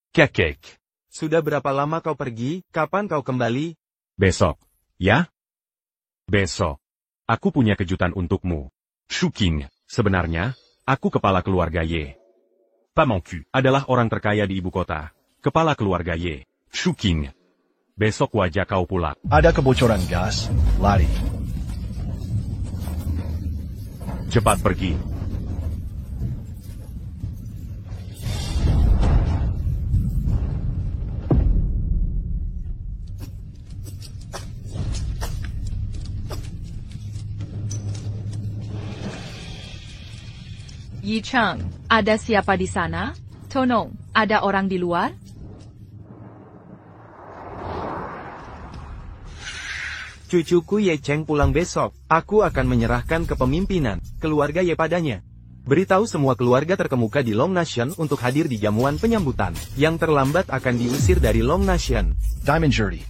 Kekek. Sudah berapa lama kau pergi? Kapan kau kembali? Besok. Ya? Besok. Aku punya kejutan untukmu. Shuking. Sebenarnya, aku kepala keluarga Ye. Pamanku adalah orang terkaya di ibu kota. Kepala keluarga Ye. Shuking. Besok wajah kau pulang. Ada kebocoran gas, lari. Cepat pergi. Yi Cheng, ada siapa di sana? Tolong, ada orang di luar? Cucuku Ye Cheng pulang besok. Aku akan menyerahkan kepemimpinan keluarga Ye padanya. Beritahu semua keluarga terkemuka di Long Nation untuk hadir di jamuan penyambutan. Yang terlambat akan diusir dari Long Nation. Diamond Jury.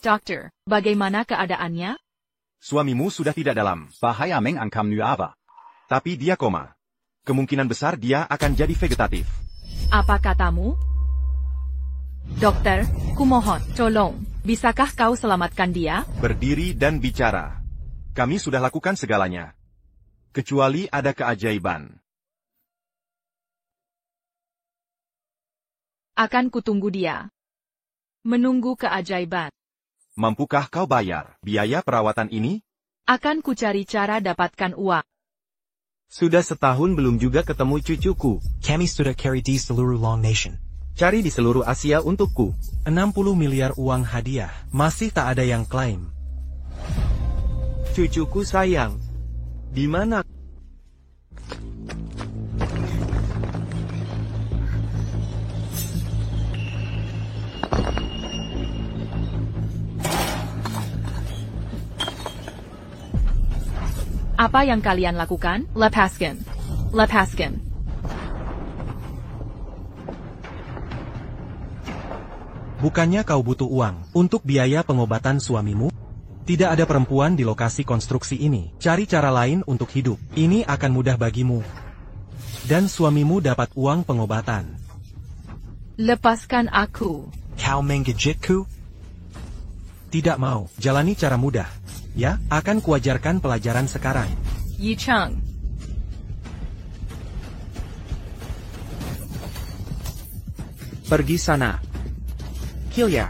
Dokter, bagaimana keadaannya? Suamimu sudah tidak dalam bahaya mengancam nyawa. Tapi dia koma. Kemungkinan besar dia akan jadi vegetatif. Apa katamu? Dokter, kumohon, tolong, bisakah kau selamatkan dia? Berdiri dan bicara. Kami sudah lakukan segalanya. Kecuali ada keajaiban. Akan kutunggu dia. Menunggu keajaiban. Mampukah kau bayar biaya perawatan ini? Akan kucari cara dapatkan uang. Sudah setahun belum juga ketemu cucuku. Kami sudah cari di seluruh Long Nation. Cari di seluruh Asia untukku. 60 miliar uang hadiah. Masih tak ada yang klaim. Cucuku sayang. Di mana? Apa yang kalian lakukan? Lepaskan. Lepaskan. Bukannya kau butuh uang untuk biaya pengobatan suamimu? Tidak ada perempuan di lokasi konstruksi ini. Cari cara lain untuk hidup. Ini akan mudah bagimu. Dan suamimu dapat uang pengobatan. Lepaskan aku. Kau menggigitku? Tidak mau. Jalani cara mudah. Ya, akan kuajarkan pelajaran sekarang. Yi Cheng. Pergi sana. Kilya.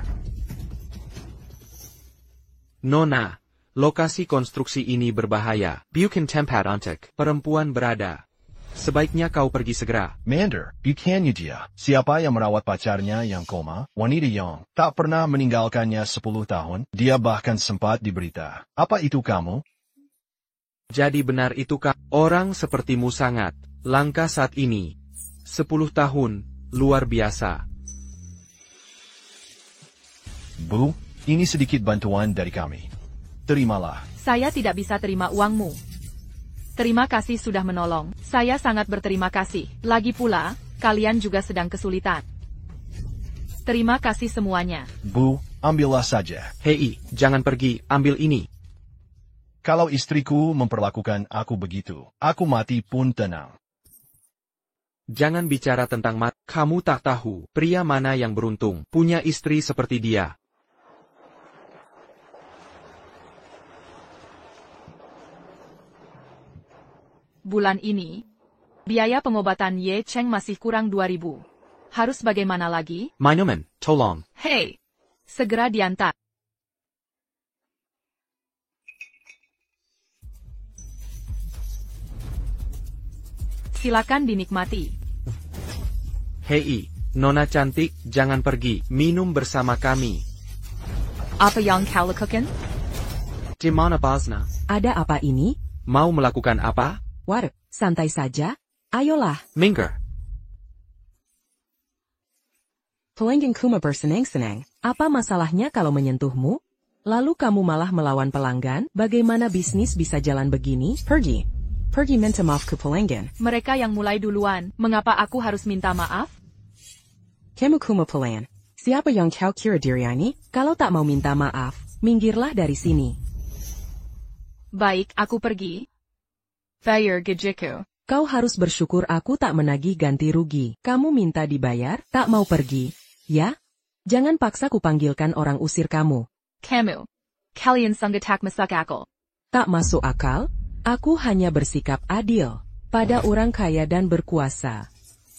Nona, lokasi konstruksi ini berbahaya. Bukan tempat untuk perempuan berada. Sebaiknya kau pergi segera. Mander, bukannya dia. Siapa yang merawat pacarnya yang koma? Wanita yang tak pernah meninggalkannya 10 tahun. Dia bahkan sempat diberita. Apa itu kamu? Jadi benar itu kak. Orang sepertimu sangat langka saat ini. 10 tahun, luar biasa. Bu, ini sedikit bantuan dari kami. Terimalah. Saya tidak bisa terima uangmu. Terima kasih sudah menolong. Saya sangat berterima kasih. Lagi pula, kalian juga sedang kesulitan. Terima kasih semuanya. Bu, ambillah saja. Hei, jangan pergi, ambil ini. Kalau istriku memperlakukan aku begitu, aku mati pun tenang. Jangan bicara tentang kamu tak tahu pria mana yang beruntung punya istri seperti dia. Bulan ini, biaya pengobatan Ye Cheng masih kurang 2.000. Harus bagaimana lagi? Minuman, tolong. Hei, segera diantar. Silakan dinikmati. Hei, Nona cantik, jangan pergi. Minum bersama kami. Apa yang kau lakukan? Di mana Basna? Ada apa ini? Mau melakukan apa? Waduh, santai saja. Ayolah. Minggir. Pelanggan kuma bersenang-senang. Apa masalahnya kalau menyentuhmu? Lalu kamu malah melawan pelanggan? Bagaimana bisnis bisa jalan begini? Pergi. Pergi minta maaf ke pelanggan. Mereka yang mulai duluan. Mengapa aku harus minta maaf? Kamu kuma pelan. Siapa yang kau kira diri ini? Kalau tak mau minta maaf, minggirlah dari sini. Baik, aku pergi. Bayar gajiku. Kau harus bersyukur aku tak menagih ganti rugi. Kamu minta dibayar, tak mau pergi. Ya? Jangan paksa kupanggilkan orang usir kamu. Kamu. Kalian sangat masuk akal. Tak masuk akal? Aku hanya bersikap adil pada orang kaya dan berkuasa.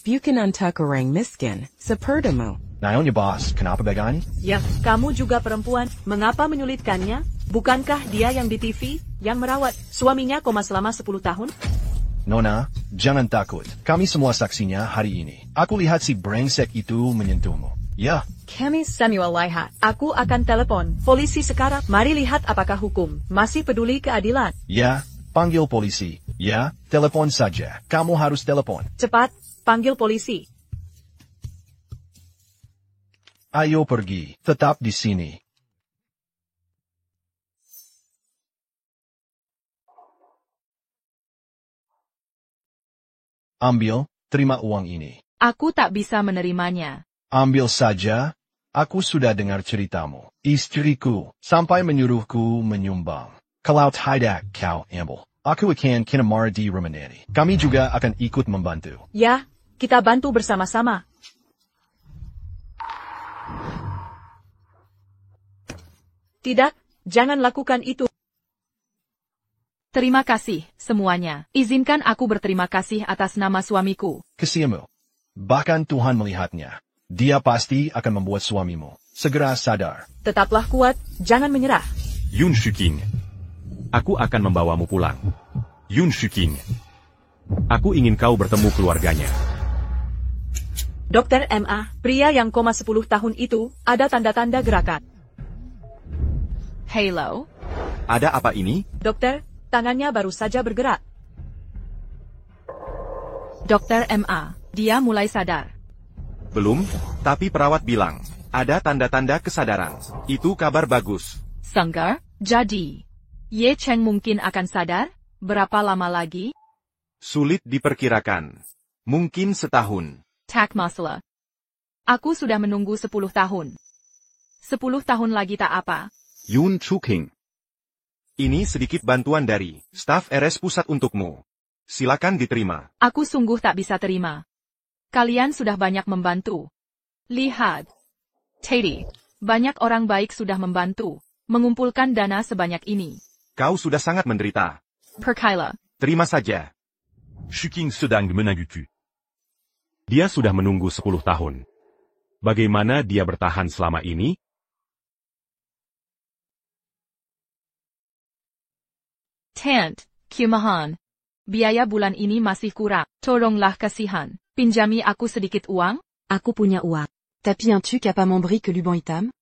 Bukan untuk orang miskin, sepertimu. Nyonya Boss, kenapa begini? Ya, kamu juga perempuan. Mengapa menyulitkannya? Bukankah dia yang di TV, yang merawat suaminya selama 10 tahun? Nona, jangan takut. Kami semua saksinya hari ini. Aku lihat si brengsek itu menyentuhmu. Ya. Kami Samuel lihat. Aku akan telepon polisi sekarang. Mari lihat apakah hukum masih peduli keadilan. Ya, panggil polisi. Ya, telepon saja. Kamu harus telepon. Cepat, panggil polisi. Ayo pergi. Tetap di sini. Ambil, terima uang ini. Aku tak bisa menerimanya. Ambil saja. Aku sudah dengar ceritamu. Istriku, sampai menyuruhku menyumbang. Kalau tidak kau ambil, aku akan kena marah di rumah ini. Kami juga akan ikut membantu. Ya, kita bantu bersama-sama. Tidak, jangan lakukan itu. Terima kasih, semuanya. Izinkan aku berterima kasih atas nama suamiku. Kesiamu. Bahkan Tuhan melihatnya. Dia pasti akan membuat suamimu segera sadar. Tetaplah kuat, jangan menyerah. Yun Shuking. Aku akan membawamu pulang. Yun Shuking. Aku ingin kau bertemu keluarganya. Dokter MA, pria yang 10 tahun itu, ada tanda-tanda gerakan. Halo? Ada apa ini? Dokter, tangannya baru saja bergerak. Dokter MA, dia mulai sadar. Belum, tapi perawat bilang, ada tanda-tanda kesadaran. Itu kabar bagus. Sanggar, jadi. Ye Cheng mungkin akan sadar? Berapa lama lagi? Sulit diperkirakan. Mungkin setahun. Tak masalah. Aku sudah menunggu 10 tahun. 10 tahun lagi tak apa. Yun Shuking. Ini sedikit bantuan dari staf RS Pusat untukmu. Silakan diterima. Aku sungguh tak bisa terima. Kalian sudah banyak membantu. Lihat. Teddy, banyak orang baik sudah membantu. Mengumpulkan dana sebanyak ini. Kau sudah sangat menderita. Percayalah. Terima saja. Shuking sedang menunggu. Dia sudah menunggu 10 tahun. Bagaimana dia bertahan selama ini? Tant, Kumahan. Biaya bulan ini masih kurang. Tolonglah kasihan. Pinjami aku sedikit uang? Aku punya uang. Tapi un truc à pas membri que Luban Itam?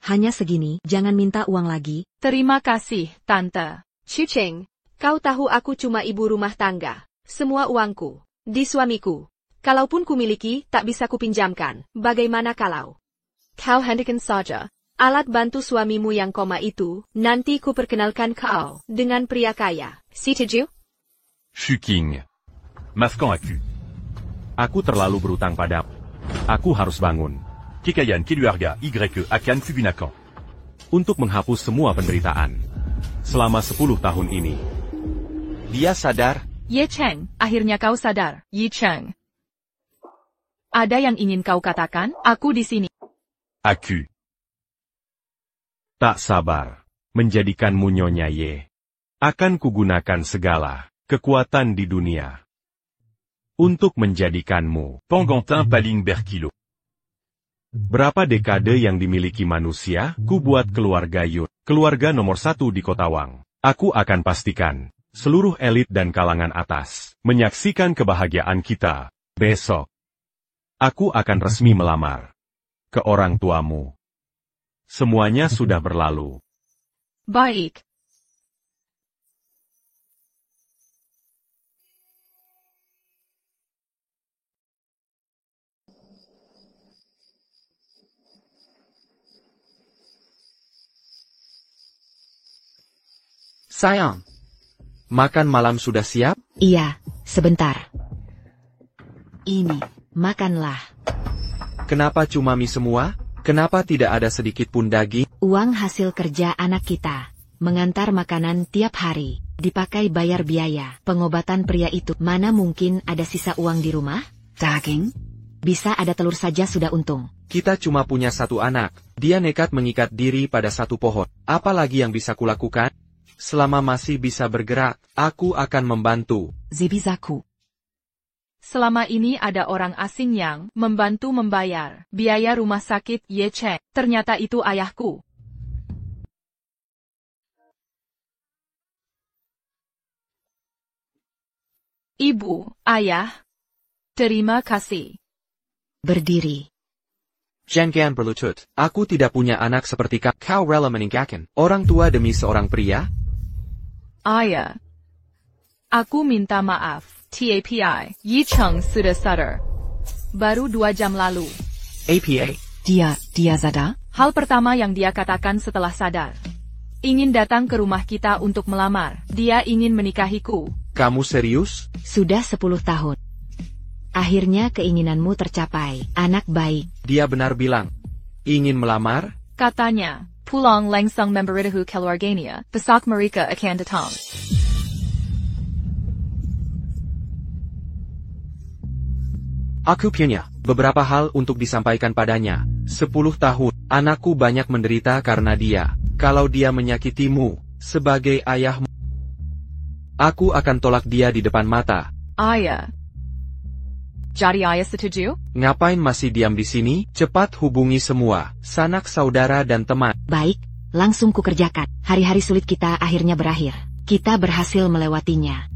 Hanya segini, jangan minta uang lagi. Terima kasih, Tante. Chucheng, kau tahu aku cuma ibu rumah tangga. Semua uangku di suamiku. Kalaupun kumiliki, tak bisa kupinjamkan. Bagaimana kalau kau hendakan saja alat bantu suamimu yang itu, nanti ku perkenalkan kau dengan pria kaya. Setuju? Shuking. Maafkan aku. Aku terlalu berutang padamu. Aku harus bangun. Kekayaan keluarga Y akan kugunakan untuk menghapus semua penderitaan. Selama 10 tahun ini. Dia sadar. Ye Cheng, akhirnya kau sadar. Ye Cheng. Ada yang ingin kau katakan? Aku di sini. Aku tak sabar menjadikanmu Nyonya Ye. Akan kugunakan segala kekuatan di dunia untuk menjadikanmu Penggantin paling berkilo. Berapa dekade yang dimiliki manusia, ku buat keluarga Yun, keluarga nomor 1 di Kota Wang. Aku akan pastikan seluruh elit dan kalangan atas menyaksikan kebahagiaan kita. Besok, aku akan resmi melamar ke orang tuamu. Semuanya sudah berlalu. Baik. Sayang, makan malam sudah siap? Iya, sebentar. Ini, makanlah. Kenapa cuma mie semua? Kenapa tidak ada sedikit pun daging? Uang hasil kerja anak kita. mengantar makanan tiap hari, dipakai bayar biaya, pengobatan pria itu. Mana mungkin ada sisa uang di rumah? Daging? Bisa ada telur saja sudah untung. Kita cuma punya satu anak. Dia nekat mengikat diri pada satu pohon. Apa lagi yang bisa kulakukan? Selama masih bisa bergerak, aku akan membantu. Zebizaku. Selama ini ada orang asing yang membantu membayar biaya rumah sakit Ye Cheng. Ternyata itu ayahku. Ibu, ayah, terima kasih. Berdiri. Jangan berlutut. Aku tidak punya anak seperti kau. Kau rela meninggalkan orang tua demi seorang pria? Ayah. Aku minta maaf. TAPI, Yi Cheng sudah sadar. Baru 2 jam lalu. APA. Dia sadar? Hal pertama yang dia katakan setelah sadar. Ingin datang ke rumah kita untuk melamar. Dia ingin menikahiku. Kamu serius? Sudah 10 tahun. Akhirnya keinginanmu tercapai, anak baik. Dia benar bilang. Ingin melamar? Katanya, pulang langsung memberitahu keluarganya, besok mereka akan datang. Aku punya beberapa hal untuk disampaikan padanya. 10 tahun, anakku banyak menderita karena dia. Kalau dia menyakitimu, sebagai ayahmu, aku akan tolak dia di depan mata. Ayah. Jadi ayah setuju? Ngapain masih diam di sini? Cepat hubungi semua, sanak saudara dan teman. Baik, langsung kukerjakan. Hari-hari sulit kita akhirnya berakhir. Kita berhasil melewatinya.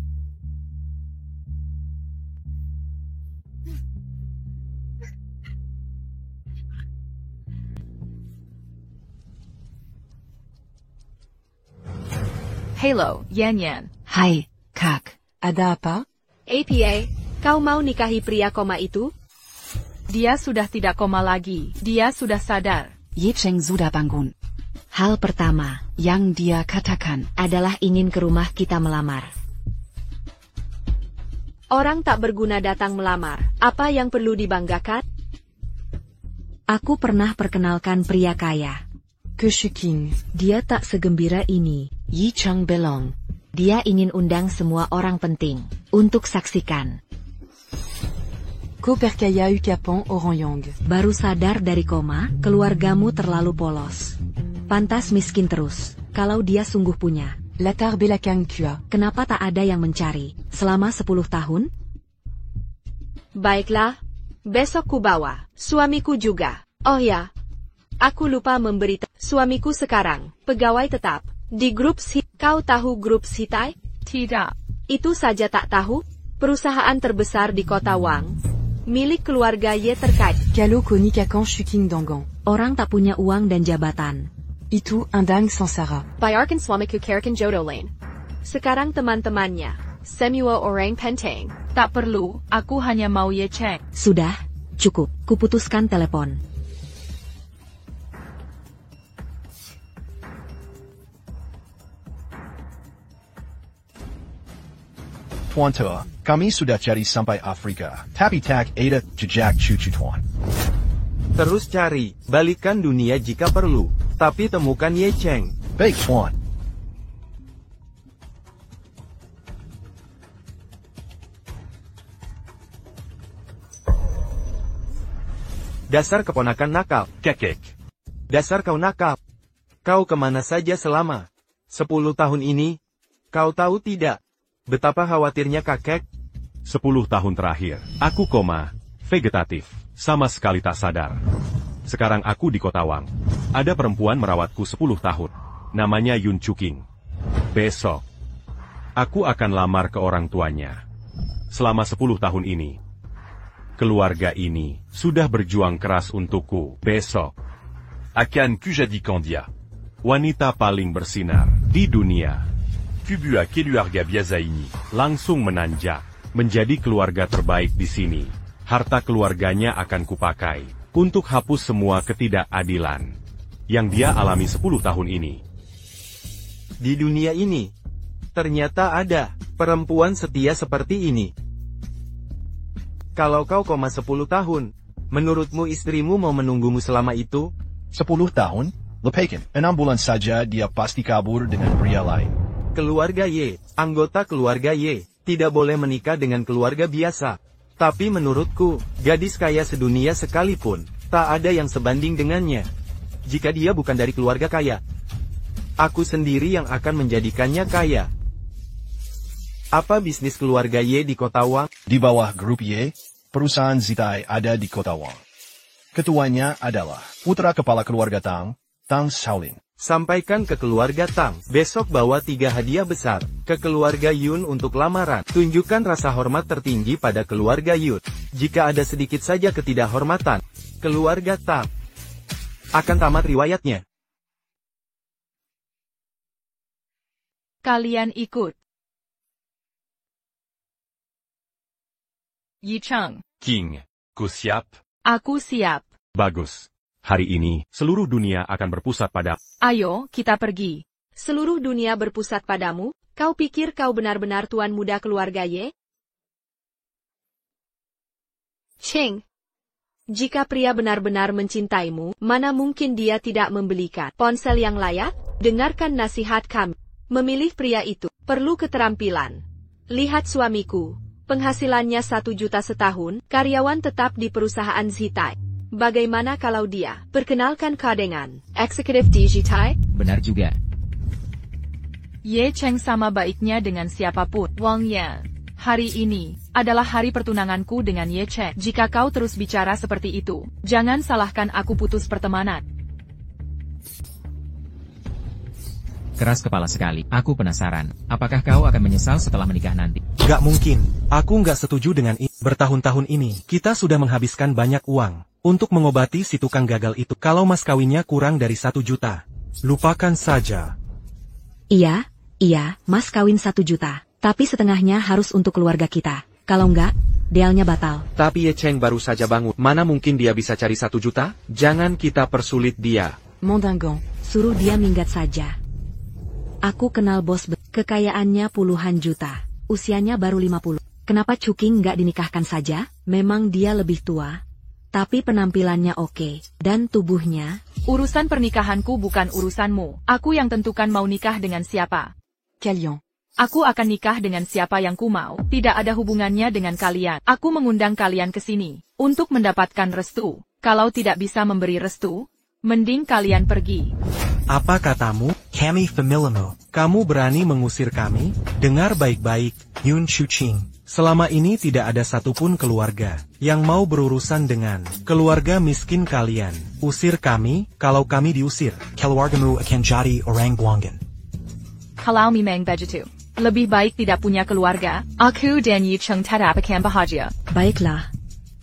Hello, Yan Yan. Hai, Kak. Ada apa? APA, kau mau nikahi pria koma itu? Dia sudah tidak koma lagi. Dia sudah sadar. Ye Cheng sudah bangun. Hal pertama yang dia katakan adalah ingin ke rumah kita melamar. Orang tak berguna datang melamar. Apa yang perlu dibanggakan? Aku pernah perkenalkan pria kaya. Ke Shuking. Dia tak segembira ini. Yi Cheng belong. Dia ingin undang semua orang penting untuk saksikan. Ko percaya ucapan orang Yong. Baru sadar dari koma, keluargamu terlalu polos. Pantas miskin terus. Kalau dia sungguh punya. Latar belakang kua. Kenapa tak ada yang mencari selama 10 tahun? Baiklah, besok ku bawa suamiku juga. Oh ya, aku lupa memberitahu. Suamiku sekarang pegawai tetap di grup Kau tahu grup Hitai? Tidak. Itu saja tak tahu? Perusahaan terbesar di kota Wang. Milik keluarga Ye terkait. Kalau konikakan Shuking Donggong. Orang tak punya uang dan jabatan. Itu andang sansara. Bayarkan suamiku Karakan Jodo Lane. Sekarang teman-temannya. Semua orang penting. Tak perlu, aku hanya mau Ye Cheng. Sudah, cukup. Kuputuskan telepon. Tuan Tua, kami sudah cari sampai Afrika, tapi tak ada jejak cucu Tuan. Terus cari, balikan dunia jika perlu, tapi temukan Ye Cheng. Baik Tuan. Dasar keponakan nakal. Kekek. Dasar kau nakal. Kau kemana saja selama 10 tahun ini? Kau tahu tidak betapa khawatirnya kakek? 10 tahun terakhir, aku koma, vegetatif, sama sekali tak sadar. Sekarang aku di kota Wang. Ada perempuan merawatku 10 tahun. Namanya Yun Chuking. Besok, aku akan lamar ke orang tuanya. Selama 10 tahun ini, keluarga ini sudah berjuang keras untukku. Besok, akan kujadikan dia wanita paling bersinar di dunia. Kubua keluarga biasa ini langsung menanjak menjadi keluarga terbaik di sini. Harta keluarganya akan kupakai untuk hapus semua ketidakadilan yang dia alami 10 tahun ini. Di dunia ini, ternyata ada perempuan setia seperti ini. Kalau kau koma 10 tahun, menurutmu istrimu mau menunggumu selama itu? 10 tahun? Lepaskan, 6 bulan saja dia pasti kabur dengan pria lain. Keluarga Y, anggota keluarga Y, tidak boleh menikah dengan keluarga biasa. Tapi menurutku, gadis kaya sedunia sekalipun, tak ada yang sebanding dengannya. Jika dia bukan dari keluarga kaya, aku sendiri yang akan menjadikannya kaya. Apa bisnis keluarga Y di kota Wang? Di bawah grup Y, perusahaan Zitai ada di kota Wang. Ketuanya adalah putra kepala keluarga Tang, Tang Shaolin. Sampaikan ke keluarga Tang, besok bawa 3 hadiah besar, ke keluarga Yun untuk lamaran. Tunjukkan rasa hormat tertinggi pada keluarga Yun. Jika ada sedikit saja ketidakhormatan, keluarga Tang akan tamat riwayatnya. Kalian ikut. Yi Cheng. King, ku siap? Aku siap. Bagus. Hari ini, seluruh dunia akan berpusat pada... Ayo, kita pergi. Seluruh dunia berpusat padamu, kau pikir kau benar-benar tuan muda keluarga Y? Cheng, jika pria benar-benar mencintaimu, mana mungkin dia tidak membelikan ponsel yang layak? Dengarkan nasihat kami. Memilih pria itu, perlu keterampilan. Lihat suamiku, penghasilannya 1 juta setahun, karyawan tetap di perusahaan Zitai. Bagaimana kalau dia, perkenalkan kau dengan eksekutif di Zitai? Benar juga. Ye Cheng sama baiknya dengan siapapun. Wang Yan, hari ini adalah hari pertunanganku dengan Ye Cheng. Jika kau terus bicara seperti itu, jangan salahkan aku putus pertemanan. Keras kepala sekali. Aku penasaran, apakah kau akan menyesal setelah menikah nanti? Gak mungkin. Aku nggak setuju dengan ini. Bertahun-tahun ini, kita sudah menghabiskan banyak uang untuk mengobati si tukang gagal itu. Kalau mas kawinnya kurang dari 1 juta, lupakan saja. Iya, mas kawin 1 juta. Tapi setengahnya harus untuk keluarga kita. Kalau enggak, dealnya batal. Tapi Ye Cheng baru saja bangun. Mana mungkin dia bisa cari 1 juta? Jangan kita persulit dia. Mondangon. Suruh dia minggat saja. Aku kenal bos kekayaannya puluhan juta. Usianya baru 50. Kenapa Chuking nggak dinikahkan saja? Memang dia lebih tua. Tapi penampilannya oke. Dan tubuhnya. Urusan pernikahanku bukan urusanmu. Aku yang tentukan mau nikah dengan siapa. Kalian. Aku akan nikah dengan siapa yang ku mau. Tidak ada hubungannya dengan kalian. Aku mengundang kalian ke sini untuk mendapatkan restu. Kalau tidak bisa memberi restu, mending kalian pergi. Apa katamu? Kami familimu. Kamu berani mengusir kami? Dengar baik-baik, Yun Chuching. Selama ini tidak ada satupun keluarga yang mau berurusan dengan keluarga miskin kalian. Usir kami, kalau kami diusir. Keluargamu akan jadi orang Guanggan. Kalau memang begitu, lebih baik tidak punya keluarga. Aku dan Yi Cheng tidak akan bahagia. Baiklah.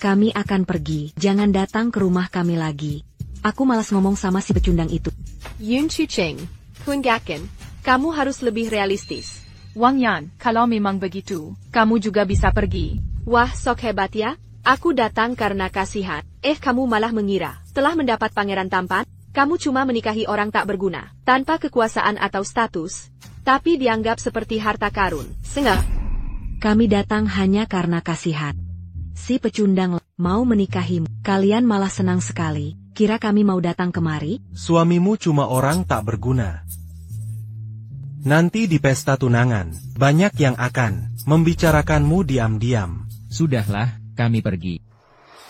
Kami akan pergi. Jangan datang ke rumah kami lagi. Aku malas ngomong sama si pecundang itu. Yun Chucheng, Kun Gaken, kamu harus lebih realistis. Wang Yan, kalau memang begitu, kamu juga bisa pergi. Wah, sok hebat ya. Aku datang karena kasihan. Kamu malah mengira, telah mendapat pangeran tampan, kamu cuma menikahi orang tak berguna, tanpa kekuasaan atau status, tapi dianggap seperti harta karun. Sengah. Kami datang hanya karena kasihan. Si pecundang mau menikahimu. Kalian malah senang sekali. Kira kami mau datang kemari? Suamimu cuma orang tak berguna. Nanti di pesta tunangan, banyak yang akan membicarakanmu diam-diam. Sudahlah, kami pergi.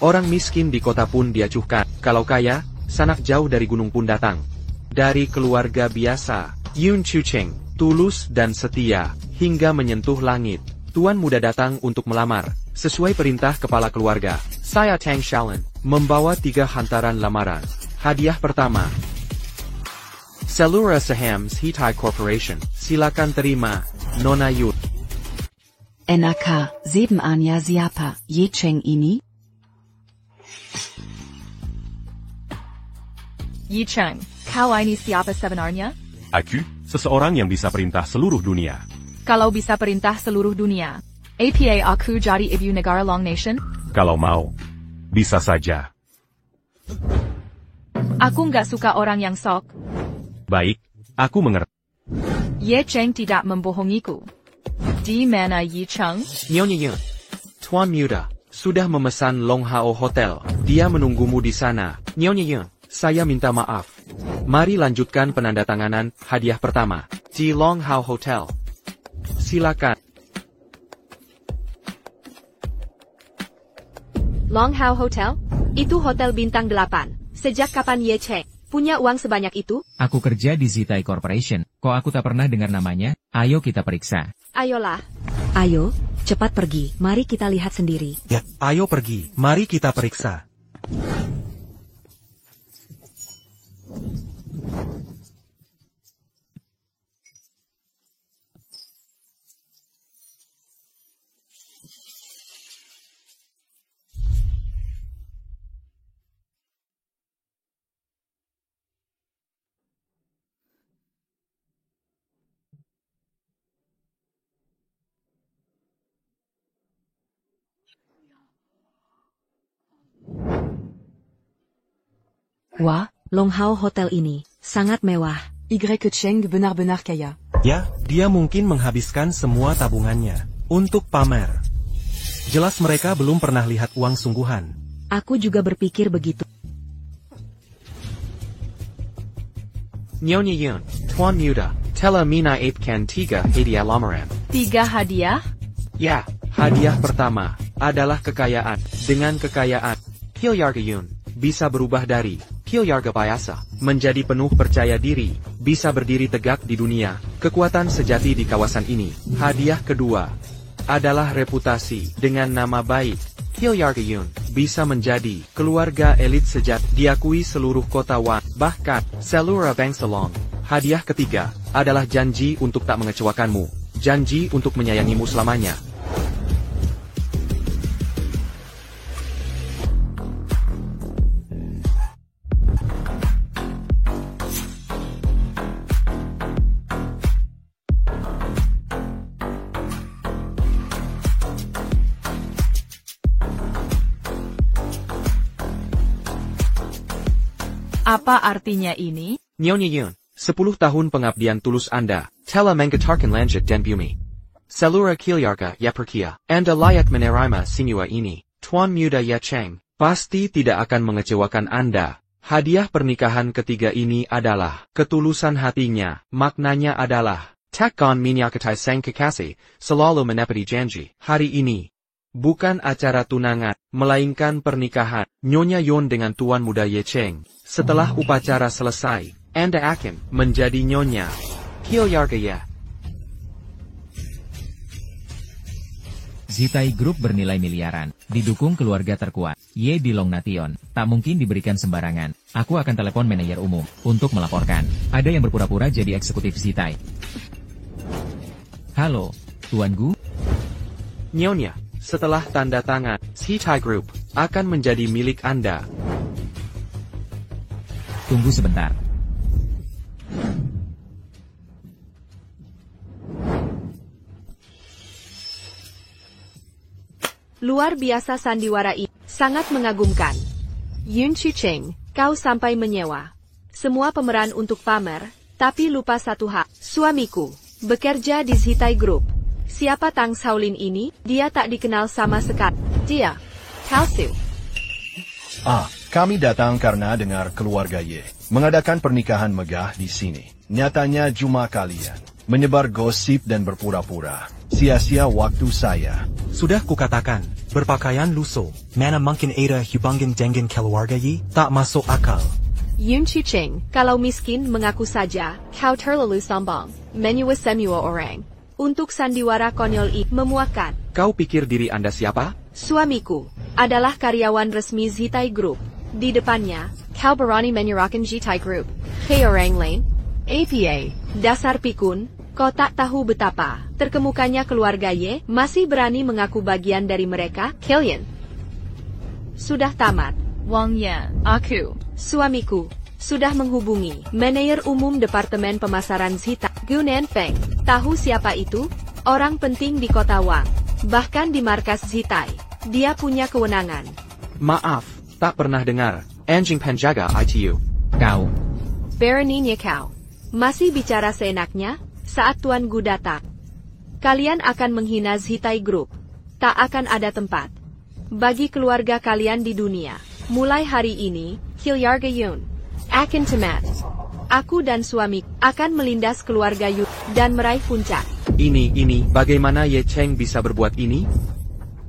Orang miskin di kota pun diacuhkan. Kalau kaya, sanak jauh dari gunung pun datang. Dari keluarga biasa, Yun Chucheng, tulus dan setia, hingga menyentuh langit. Tuan muda datang untuk melamar, sesuai perintah kepala keluarga. Saya Tang Shaolin, membawa 3 hantaran lamaran. Hadiah pertama, Selura saham Zitai Corporation. Silakan terima, Nona Yun. NAK, 7 Anya siapa, Ye Cheng ini? Yi Cheng, kau ini siapa sebenarnya? Aku, seseorang yang bisa perintah seluruh dunia. Kalau bisa perintah seluruh dunia, apa aku jadi ibu negara Long Nation? Kalau mau, bisa saja. Aku nggak suka orang yang sok. Baik, aku mengerti. Ye Cheng tidak membohongiku. Di mana Yi Cheng? Nyonya Yun, Tuan muda, sudah memesan Long Hao Hotel. Dia menunggumu di sana. Nyonya Yun, saya minta maaf. Mari lanjutkan penandatanganan hadiah pertama. Di Long Hao Hotel. Silakan. Long Hao Hotel? Itu hotel bintang 8. Sejak kapan Ye Cheng punya uang sebanyak itu? Aku kerja di Zitai Corporation. Kok aku tak pernah dengar namanya? Ayo kita periksa. Ayolah. Ayo, cepat pergi. Mari kita lihat sendiri. Ya, ayo pergi. Mari kita periksa. Wah, Long Hao Hotel ini sangat mewah. Y Cheng benar-benar kaya. Ya, dia mungkin menghabiskan semua tabungannya untuk pamer. Jelas mereka belum pernah lihat uang sungguhan. Aku juga berpikir begitu. Nyonya Yun, Tuan Muda, telah menaikkan 3 hadiah lamaran. 3 hadiah? Ya, hadiah pertama adalah kekayaan. Dengan kekayaan, Keluarga Yun bisa berubah dari keluarga biasa menjadi penuh percaya diri, bisa berdiri tegak di dunia, kekuatan sejati di kawasan ini. Hadiah kedua adalah reputasi. Dengan nama baik, Keluarga Yun bisa menjadi keluarga elit sejati, diakui seluruh kota Wan, bahkan seluruh bangsa Long. Hadiah ketiga adalah janji untuk tak mengecewakanmu, janji untuk menyayangimu selamanya. Apa artinya ini? Nyonya Yun, 10 tahun pengabdian tulus Anda telah menggetarkan langit dan bumi. Seluruh keluarga ya percaya Anda layak menerima semua ini. Tuan Muda Ye Cheng pasti tidak akan mengecewakan Anda. Hadiah pernikahan ketiga ini adalah ketulusan hatinya. Maknanya adalah takkan menyakatai sang kekasih selalu menepati janji. Hari ini bukan acara tunangan, melainkan pernikahan Nyonya Yun dengan Tuan Muda Ye Cheng. Setelah upacara selesai, Anda akan menjadi Nyonya Keluarga Ye. Zitai Group bernilai miliaran, didukung keluarga terkuat, Ye di Long Nation, tak mungkin diberikan sembarangan. Aku akan telepon manajer umum, untuk melaporkan. Ada yang berpura-pura jadi eksekutif Zitai. Halo, Tuan Gu? Nyonya, setelah tanda tangan, Zitai Group akan menjadi milik Anda. Tunggu sebentar. Luar biasa sandiwara ini, sangat mengagumkan. Yun Chicheng, kau sampai menyewa semua pemeran untuk pamer, tapi lupa satu hal. Suamiku bekerja di Zitai Group. Siapa Tang Shaolin ini? Dia tak dikenal sama sekali. Dia, Kalsu. Kami datang karena dengar keluarga Ye mengadakan pernikahan megah di sini. Nyatanya cuma kalian menyebar gosip dan berpura-pura. Sia-sia waktu saya. Sudah kukatakan, berpakaian lusuh, mana mungkin ada hubungan dengan keluarga Ye? Tak masuk akal. Yun Chicheng, kalau miskin mengaku saja, kau terlalu sombong. Menyuas semua orang. Untuk sandiwara konyol ini memuakan. Kau pikir diri Anda siapa? Suamiku adalah karyawan resmi Zitai Group. Di depannya, kau berani menyerahkan Zitai Group ke orang lain? APA, dasar pikun, kau tak tahu betapa terkemukanya keluarga Ye masih berani mengaku bagian dari mereka? Kalian sudah tamat. Wang Yan, aku, suamiku, sudah menghubungi manajer umum Departemen Pemasaran Zitai, Gu Nanfeng. Tahu siapa itu? Orang penting di kota Wang, bahkan di markas Zitai. Dia punya kewenangan. Maaf, tak pernah dengar. Anjing penjaga ITU. Kau. Beraninya kau masih bicara seenaknya saat Tuan Gu datang. Kalian akan menghina Zitai Group. Tak akan ada tempat bagi keluarga kalian di dunia. Mulai hari ini, Keluarga Yun Akan temat. Aku dan suami akan melindas keluarga Yun dan meraih puncak. Ini, bagaimana Ye Cheng bisa berbuat ini?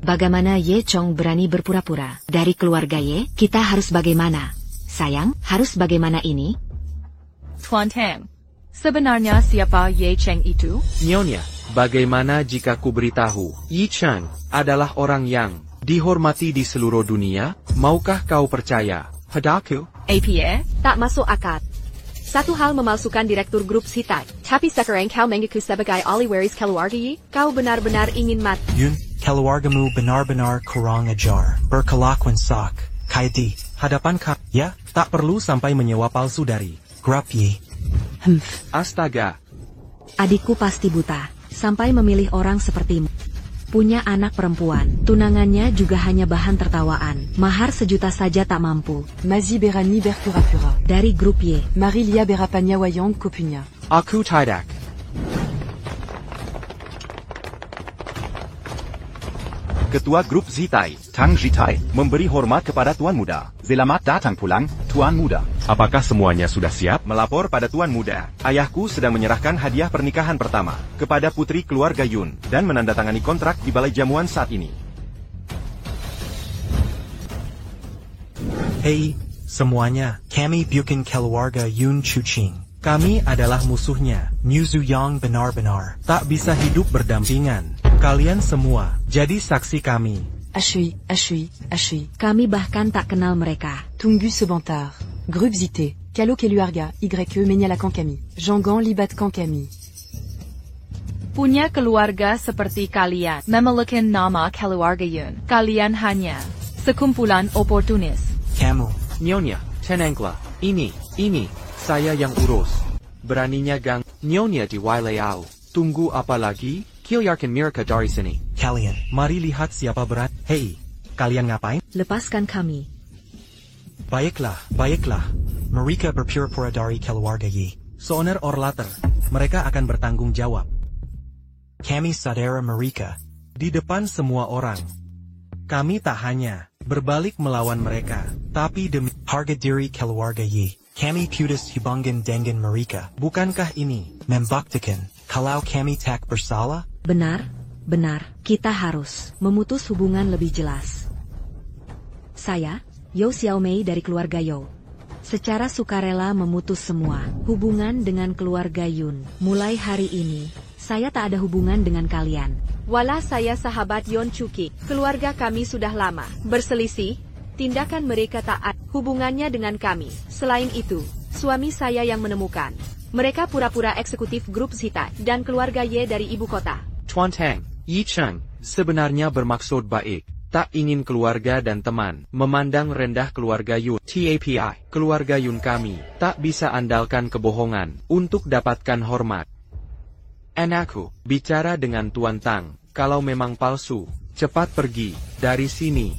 Bagaimana Ye Chong berani berpura-pura? Dari keluarga Ye, kita harus bagaimana? Sayang, harus bagaimana ini? Tuan Tang, sebenarnya siapa Ye Cheng itu? Nyonya, bagaimana jika ku beritahu, Ye Cheng adalah orang yang dihormati di seluruh dunia? Maukah kau percaya padaku? APA? Tak masuk akal. Satu hal memalsukan direktur grup Hitai, tapi sekarang kau mengaku sebagai ahli waris keluarga Ye? Kau benar-benar ingin mati. Yun, keluargamu benar-benar kurang ajar. Berkelakuan sak, kayak hadapan kak. Ya, tak perlu sampai menyewa palsu dari grup Ye. Astaga. Adikku pasti buta, sampai memilih orang sepertimu. Punya anak perempuan, tunangannya juga hanya bahan tertawaan. Mahar 1 juta saja tak mampu. Mazi Berani Berpura-pura. Dari grup Y. Marilia Berapanya Wayang Kopunya. Aku tidak. Ketua Grup Zitai, Tang Zitai, memberi hormat kepada Tuan Muda. Selamat datang pulang, Tuan Muda. Apakah semuanya sudah siap? Melapor pada Tuan Muda. Ayahku sedang menyerahkan hadiah pernikahan pertama kepada putri keluarga Yun dan menandatangani kontrak di balai jamuan saat ini. Hei, semuanya, kami bukan keluarga Yun Chuching. Kami adalah musuhnya. Musuh yang benar-benar tak bisa hidup berdampingan. Kalian semua jadi saksi kami. Ashui. Kami bahkan tak kenal mereka. Tunggu sebentar. Grup Zite, Kalo Keluarga, YE Menyala Kankami, Jangan Libat Kankami. Punya keluarga seperti kalian, memiliki nama keluarga Yun. Kalian hanya sekumpulan oportunis. Kamu. Nyonya, tenanglah. Ini, saya yang urus. Beraninya gang Nyonya di Waileau. Tunggu apa lagi? Keluarkan mereka dari sini. Kalian, mari lihat siapa berat. Hei, kalian ngapain? Lepaskan kami. Baiklah. Mereka berpura-pura dari keluarga Yi. Sooner or later, mereka akan bertanggung jawab. Kami saudara mereka. Di depan semua orang. Kami tak hanya berbalik melawan mereka, tapi demi harga diri keluarga Yi. Kami putus hubungan dengan mereka. Bukankah ini membuktikan kalau kami tak bersalah? Benar. Kita harus memutus hubungan lebih jelas. Saya, Yo Xiaomei dari keluarga Yo. Secara sukarela memutus semua hubungan dengan keluarga Yun. Mulai hari ini, saya tak ada hubungan dengan kalian. Walau saya sahabat Yon Chuki, keluarga kami sudah lama berselisih. Tindakan mereka tak ada hubungannya dengan kami. Selain itu, suami saya yang menemukan. Mereka pura-pura eksekutif grup Zita dan keluarga Ye dari ibu kota. Tuan Tang, Ye Cheng, sebenarnya bermaksud baik. Tak ingin keluarga dan teman memandang rendah keluarga Yun. TAPI, keluarga Yun kami, tak bisa andalkan kebohongan untuk dapatkan hormat. Anakku, bicara dengan Tuan Tang, kalau memang palsu, cepat pergi dari sini.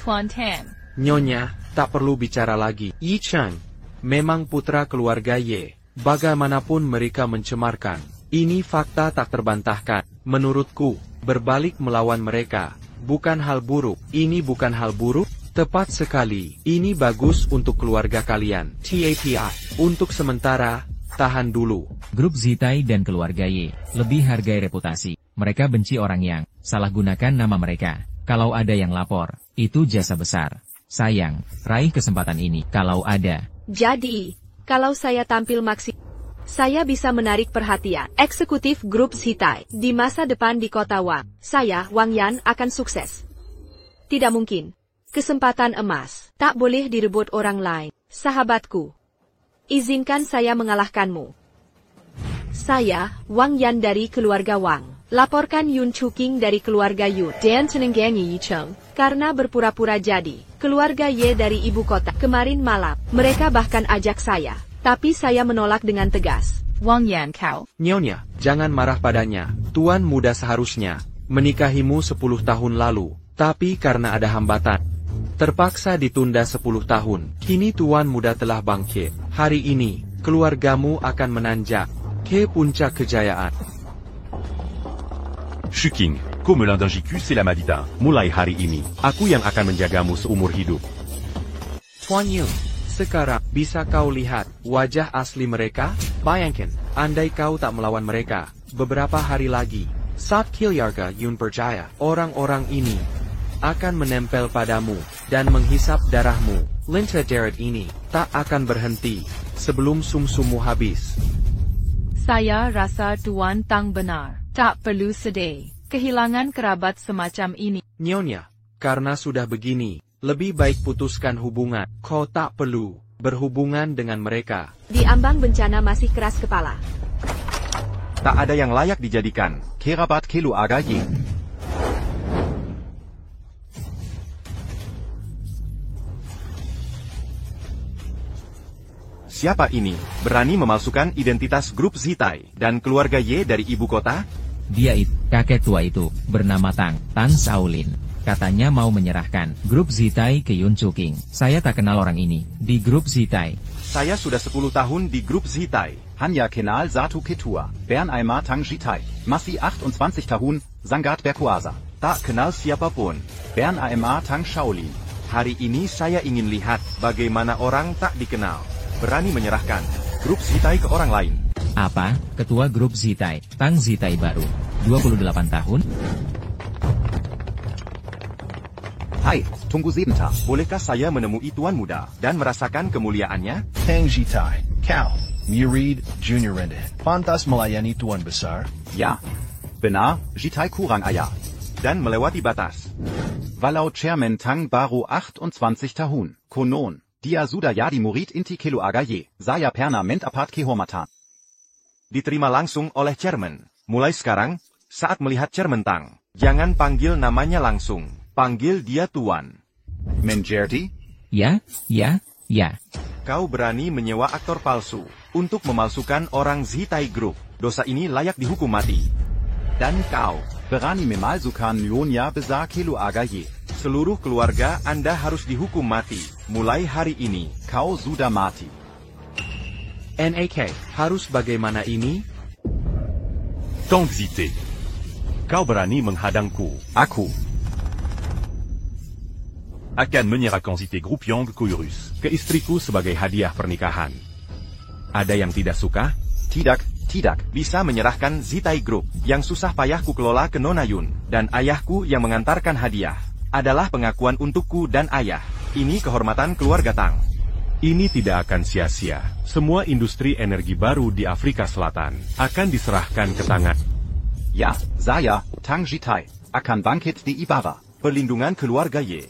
Tuan Tang. Nyonya, tak perlu bicara lagi. Ye Cheng, memang putra keluarga Ye. Bagaimanapun mereka mencemarkan, ini fakta tak terbantahkan. Menurutku, berbalik melawan mereka bukan hal buruk. Ini bukan hal buruk, tepat sekali. Ini bagus untuk keluarga kalian. TAPI, untuk sementara, tahan dulu. Grup Zitai dan keluarga Ye lebih hargai reputasi. Mereka benci orang yang salah gunakan nama mereka. Kalau ada yang lapor, itu jasa besar. Sayang, raih kesempatan ini kalau ada. Jadi, kalau saya tampil maksimal, saya bisa menarik perhatian eksekutif grup Hitai di masa depan di kota Wang. Saya, Wang Yan, akan sukses. Tidak mungkin. Kesempatan emas tak boleh direbut orang lain. Sahabatku, izinkan saya mengalahkanmu. Saya, Wang Yan dari keluarga Wang. Laporkan Yun Chuking dari keluarga Yun dan Tenenggangi Ye Cheng karena berpura-pura jadi keluarga Ye dari ibu kota. Kemarin malam, mereka bahkan ajak saya, tapi saya menolak dengan tegas. Wang Yan kau. Nyonya, jangan marah padanya. Tuan muda seharusnya menikahimu 10 tahun lalu, tapi karena ada hambatan, terpaksa ditunda 10 tahun. Kini tuan muda telah bangkit. Hari ini, keluargamu akan menanjak ke puncak kejayaan. Shuking, Komelin dan Jiku Selamadita. Mulai hari ini, aku yang akan menjagamu seumur hidup. Tuan Yun, Sekarang, bisa kau lihat wajah asli mereka? Bayangkan, andai kau tak melawan mereka, beberapa hari lagi, saat Kilyarga Yun percaya, orang-orang ini akan menempel padamu dan menghisap darahmu. Lintah deret ini tak akan berhenti sebelum sumsummu habis. Saya rasa Tuan Tang benar. Tak perlu sedih. Kehilangan kerabat semacam ini. Nyonya, karena sudah begini, lebih baik putuskan hubungan. Kau tak perlu berhubungan dengan mereka. Di ambang bencana masih keras kepala. Tak ada yang layak dijadikan kerabat keluarga Ye. Siapa ini berani memalsukan identitas grup Zitai dan keluarga Ye dari ibu kota? Dia itu, kakek tua itu, bernama Tang Shaolin. Katanya mau menyerahkan grup Zitai ke Yun Chuking. Saya tak kenal orang ini di grup Zitai. Saya sudah 10 tahun di grup Zitai. Hanya kenal satu ketua, Bern Aima Tang Zitai. Masih 28 tahun, sangat berkuasa. Tak kenal siapapun. Bern Aima Tang Shaolin. Hari ini saya ingin lihat bagaimana orang tak dikenal berani menyerahkan grup Zitai ke orang lain. Apa? Ketua grup Zitai, Tang Zitai baru, 28 tahun? Hai, tunggu sebentar. Bolehkah saya menemui tuan muda dan merasakan kemuliaannya? Tang Zitai, kau, Murid Junior Rendah, pantas melayani tuan besar? Ya, benar, Zitai kurang ayah. Dan melewati batas. Walau Chairman Tang baru 28 tahun, konon. Dia sudah jadi murid inti keluarga Ye. Saya pernah mendapat kehormatan. Diterima langsung oleh Chairman. Mulai sekarang, saat melihat Chairman Tang, jangan panggil namanya langsung. Panggil dia Tuan. Menjadi? Ya. Kau berani menyewa aktor palsu untuk memalsukan orang Zitai Group. Dosa ini layak dihukum mati. Dan kau berani memalsukan nyonya besar keluarga Ye. Seluruh keluarga Anda harus dihukum mati. Mulai hari ini, kau sudah mati. NAK, harus bagaimana ini? Tang Zitai, kau berani menghadangku. Aku akan menyerahkan Zitai Group Yang Kuirus ke istriku sebagai hadiah pernikahan. Ada yang tidak suka? Tidak. Bisa menyerahkan Zitai Group yang susah payah ku kelola ke Nona Yun dan ayahku yang mengantarkan hadiah. Adalah pengakuan untukku dan ayah. Ini kehormatan keluarga Tang. Ini tidak akan sia-sia. Semua industri energi baru di Afrika Selatan akan diserahkan ke tangan. Ya, saya, Tang Zitai, akan bangkit di Ibarra. Perlindungan keluarga Ye.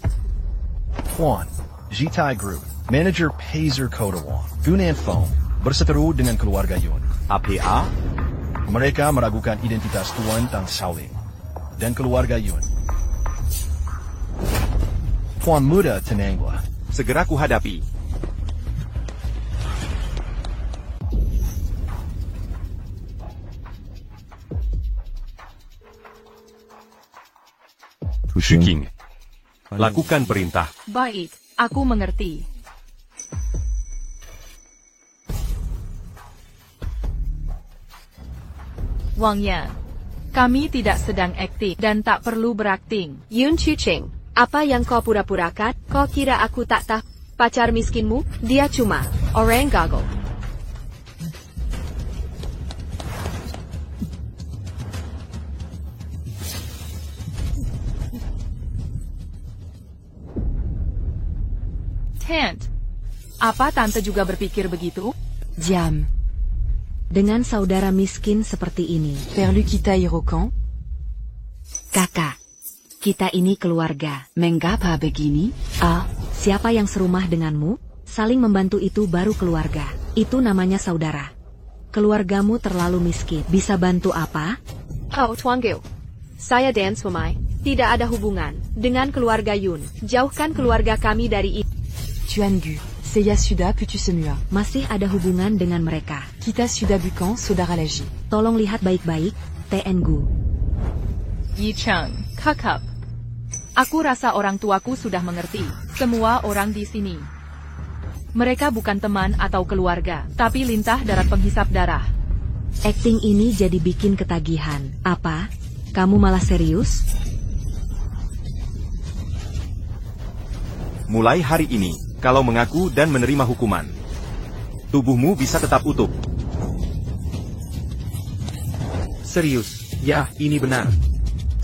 Tuan, Zitai Group, Manager Pazer Kodawan, Gunan Phone, berseteru dengan keluarga Yun. APA? Mereka meragukan identitas Tuan Tang Shaolin dan keluarga Yun. Tuan muda tenanglah. Segera ku hadapi. Shuking, lakukan perintah. Baik, aku mengerti. Wang Yan, kami tidak sedang aktif dan tak perlu berakting. Yun Chuching, apa yang kau pura-purakan? Kau kira aku tak tahu? Pacar miskinmu, dia cuma orang gagal. Tant, apa tante juga berpikir begitu? Jam. Dengan saudara miskin seperti ini. Père Lukita Hirokan? Kakak, kita ini keluarga. Mengapa begini? Siapa yang serumah denganmu? Saling membantu itu baru keluarga. Itu namanya saudara. Keluargamu terlalu miskin. Bisa bantu apa? Oh, Tuan Gil. Saya Dan Swamai. Tidak ada hubungan dengan keluarga Yun. Jauhkan keluarga kami dari itu. Tuan Gu, Seiya Suda Putu Semua. Masih ada hubungan dengan mereka. Kita Suda Bukan Saudara Lagi. Tolong lihat baik-baik, TN Gu. Yi Cheng, Kakap. Aku rasa orang tuaku sudah mengerti. Semua orang di sini. Mereka bukan teman atau keluarga, tapi lintah darat penghisap darah. Acting ini jadi bikin ketagihan. Apa? Kamu malah serius? Mulai hari ini, kalau mengaku dan menerima hukuman. Tubuhmu bisa tetap utuh. Serius, ya, ini benar.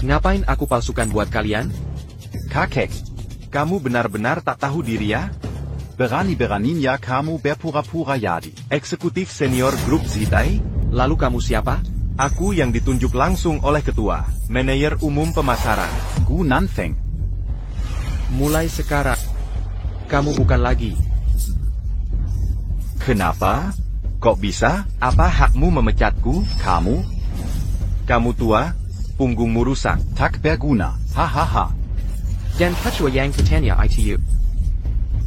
Ngapain aku palsukan buat kalian? Kakek. Kamu benar-benar tak tahu diri ya? Berani-beraninya kamu berpura-pura jadi Eksekutif senior grup Zitai? Lalu kamu siapa? Aku yang ditunjuk langsung oleh ketua, manajer umum pemasaran. Gu Nanfeng. Mulai sekarang, kamu bukan lagi. Kenapa? Kok bisa? Apa hakmu memecatku? Kamu tua, punggungmu rusak. Tak berguna, hahaha. Dan ketua yang bertanya itu.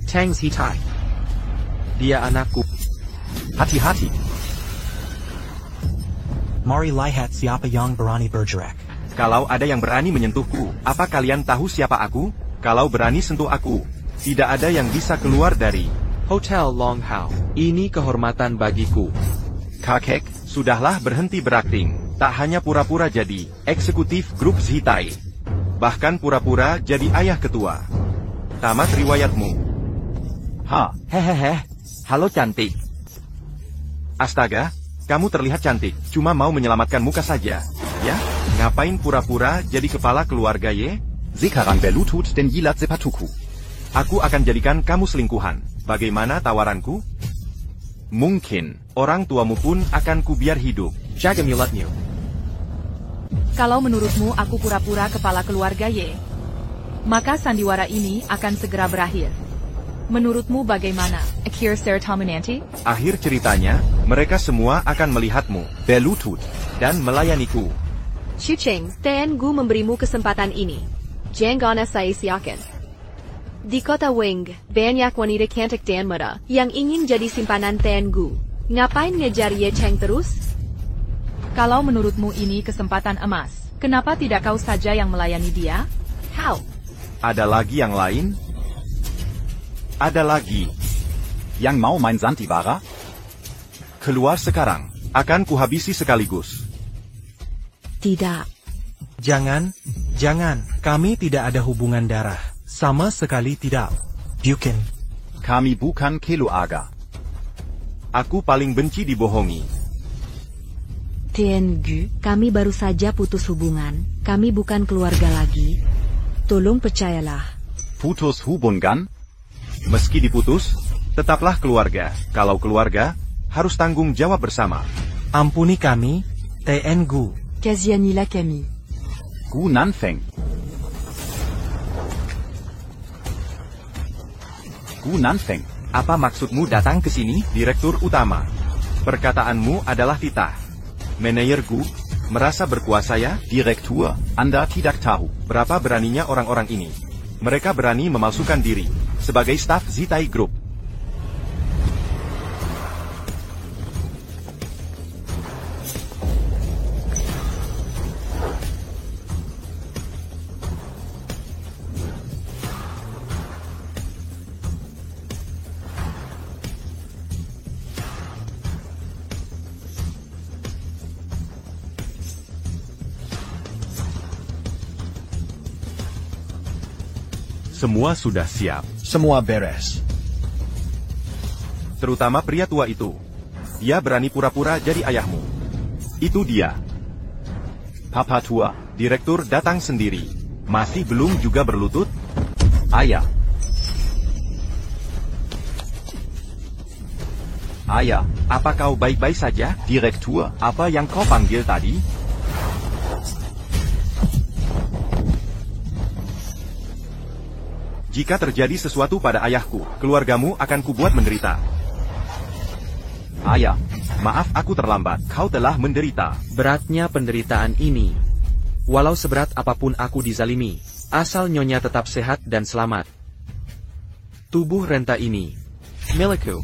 Tang Zitai. Dia anakku. Hati-hati. Mari lihat siapa yang berani bergerak. Kalau ada yang berani menyentuhku, apa kalian tahu siapa aku? Kalau berani sentuh aku, tidak ada yang bisa keluar dari Hotel Long Hao. Ini kehormatan bagiku. Kakek, sudahlah berhenti berakting. Tak hanya pura-pura jadi eksekutif grup Zitai. Bahkan pura-pura jadi ayah ketua. Tamat riwayatmu. Hehehe. Halo cantik. Astaga, kamu terlihat cantik. Cuma mau menyelamatkan muka saja. Ya? Ngapain pura-pura jadi kepala keluarga ye? Sekarang berlutut dan jilat sepatuku. Aku akan jadikan kamu selingkuhan. Bagaimana tawaranku? Mungkin, orang tuamu pun akan kubiar hidup. Jaga milatnya. Kalau menurutmu aku pura-pura kepala keluarga ye, maka sandiwara ini akan segera berakhir. Menurutmu bagaimana, akhir ceritamu nanti? Akhir ceritanya, mereka semua akan melihatmu, berlutut, dan melayaniku. Chucheng, TNGU memberimu kesempatan ini. Jangan saya siakan. Di kota Wing, banyak wanita cantik dan muda yang ingin jadi simpanan TNGU. Ngapain ngejar Ye Cheng terus? Kalau menurutmu ini kesempatan emas, kenapa tidak kau saja yang melayani dia? How? Ada lagi yang lain? Ada lagi. Yang mau main sandiwara? Keluar sekarang. Akan kuhabisi sekaligus. Tidak. Jangan. Kami tidak ada hubungan darah. Sama sekali tidak. Bukan. Kami bukan keluarga. Aku paling benci dibohongi. TNGU, kami baru saja putus hubungan. Kami bukan keluarga lagi. Tolong percayalah. Putus hubungan? Meski diputus, tetaplah keluarga. Kalau keluarga, harus tanggung jawab bersama. Ampuni kami, TNGU. Kazianila Camille. Gu Nanfeng. Gu Nanfeng. Apa maksudmu datang ke sini, Direktur Utama? Perkataanmu adalah titah. Manajer Gu, merasa berkuasa ya? Direktur, Anda tidak tahu. Berapa beraninya orang-orang ini? Mereka berani memalsukan diri sebagai staf Zitai Group. Semua sudah siap. Semua beres. Terutama pria tua itu. Dia berani pura-pura jadi ayahmu. Itu dia. Papa tua. Direktur datang sendiri. Masih belum juga berlutut? Ayah. Ayah. Apa kau baik-baik saja? Direktur. Apa yang kau panggil tadi? Jika terjadi sesuatu pada ayahku, keluargamu akan kubuat menderita. Ayah, maaf aku terlambat, kau telah menderita. Beratnya penderitaan ini. Walau seberat apapun aku dizalimi, asal nyonya tetap sehat dan selamat. Tubuh renta ini, milikku,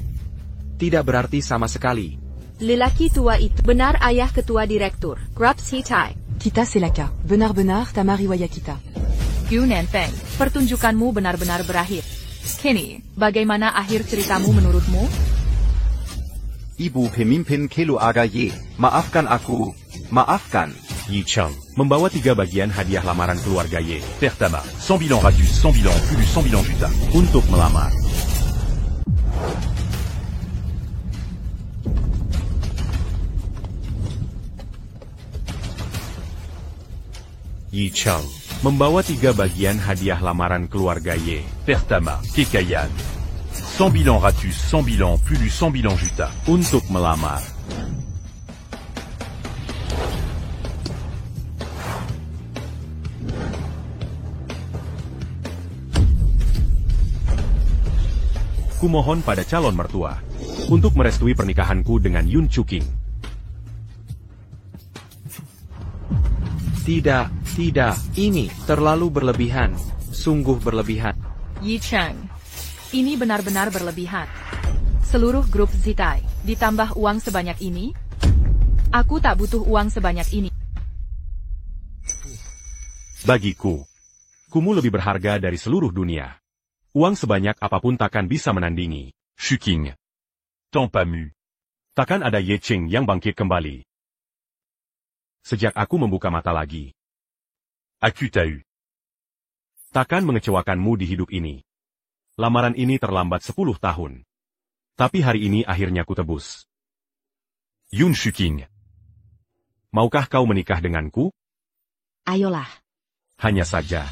tidak berarti sama sekali. Lelaki tua itu benar ayah ketua direktur, Grup Zitai. Kita Selaka. Benar-benar Tamari Wayakita. Gu Nanfeng, pertunjukanmu benar-benar berakhir. Kini, bagaimana akhir ceritamu menurutmu? Ibu pemimpin keluarga Ye. Maafkan aku. Maafkan. Yi Cheng membawa 3 bagian hadiah lamaran keluarga Ye. Pertama, 100 bilan radius, 100 bilan plus 100 bilan juta. Untuk melamar. Yi Cheng, membawa 3 bagian hadiah lamaran keluarga Ye. Pertama, Kekayan. 100 bilan Ratus, 100 bilan Pulu, 100 bilan Juta. Untuk melamar. Kumohon pada calon mertua untuk merestui pernikahanku dengan Yun Chuking. Tidak, ini terlalu berlebihan. Sungguh berlebihan. Yi Cheng, ini benar-benar berlebihan. Seluruh grup Zitai, ditambah uang sebanyak ini? Aku tak butuh uang sebanyak ini. Bagiku, kumu lebih berharga dari seluruh dunia. Uang sebanyak apapun takkan bisa menandingi Shuking. Tant pas mu. Takkan ada Ye Cheng yang bangkit kembali. Sejak aku membuka mata lagi. Aku tahu. Takkan mengecewakanmu di hidup ini. Lamaran ini terlambat 10 tahun. Tapi hari ini akhirnya kutebus. Yun Shuking. Maukah kau menikah denganku? Ayolah. Hanya saja.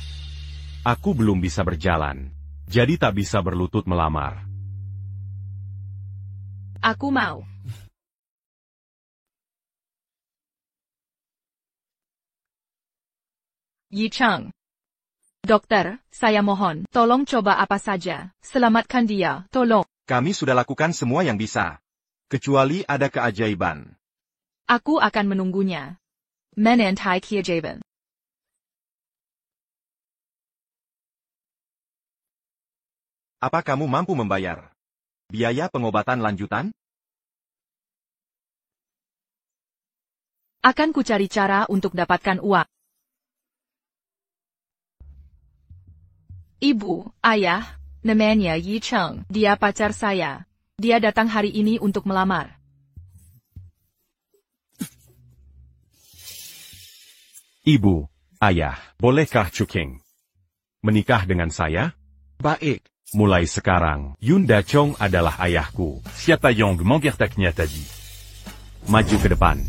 Aku belum bisa berjalan. Jadi tak bisa berlutut melamar. Aku mau. Yi Cheng. Dokter, saya mohon, tolong coba apa saja. Selamatkan dia, tolong. Kami sudah lakukan semua yang bisa. Kecuali ada keajaiban. Aku akan menunggunya. Menentai keajaiban. Apa kamu mampu membayar biaya pengobatan lanjutan? Akan kucari cara untuk dapatkan uang. Ibu, ayah, namanya Yi Cheng, dia pacar saya. Dia datang hari ini untuk melamar. Ibu, ayah, bolehkah Chuking menikah dengan saya? Baik. Mulai sekarang, Yun Da Chong adalah ayahku. Siapa yang menggertaknya tadi? Maju ke depan.